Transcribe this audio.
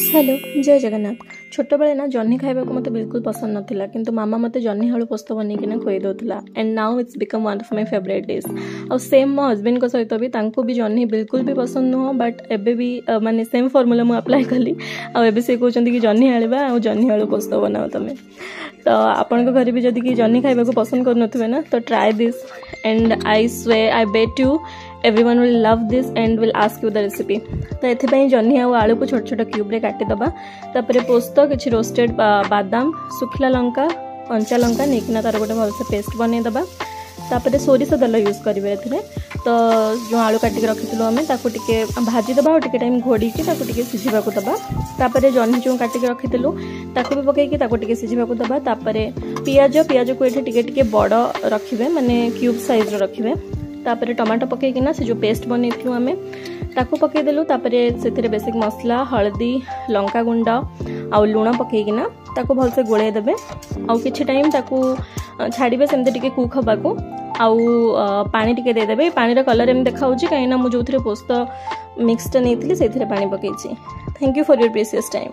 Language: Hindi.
हेलो जय जगन्नाथ। छोट बेले ना जह्नी खाइबा को मते बिल्कुल पसंद नथिला किंतु मामा मते जह्नी आलू पोस्त बनै किना खोई दोथला and now it's become one of my favourite dish. और सेम मो हस्बैंड को सहित भी तांको भी जह्नी बिल्कुल भी पसंद नुह बट एबे भी माने सेम फॉर्मूला मु अप्लाई कली आ एबे से कहउचंदी कि जह्नी आलिबा आ जह्नी आलू पोस्त बनाओ तमे। तो आपन को घर भी जदी कि जह्नी खाइबा को पसंद कर नथुबे ना तो try this and I swear I bet you everyone will love this and will ask you the recipe। तो एथिपाई जह्नी आ आलू को छोट छोट क्यूब रे काटी दबा तापरे पोस्त किछि रोस्टेड बादाम सुखला लंका कंचा लंका नेकिना तार गोटे भल से पेस्ट बनै दबा तापरे सोरिष तेल यूज करिवे एथिरे। तो जो आलू काटी रखिथिलो हमें ताको टिके भाजी दबा और टिके टाइम घोड़ी के ताको टिके सिझिबा को दबा तापरे जह्नी जो काटी रखिथिलो ताको भी पकै कि ताको टिके सिझिबा को दबा तापरे पियाज को एठी टिके टिके बड़ रखिबे माने क्यूब साइज रो रखिबे तापरे टमाटो पकईकिना से जो पेस्ट बनईलु आम ताको पकईदेलु तापरे से बेसिक मसला हल्दी लंका गुंड आ लुण पकईकिना ताको भलसे गोले देबे आउ किछि टाइम ताको छाड़िबे सेमते टिके कुक हबाको आउ पानी टिके दे देबे। पानी रा कलर एम देखाउची काइना मु जोथरे पोस्त मिक्सटा नेथिली सेथिरे पानी पकईची। Thank you for your precious time.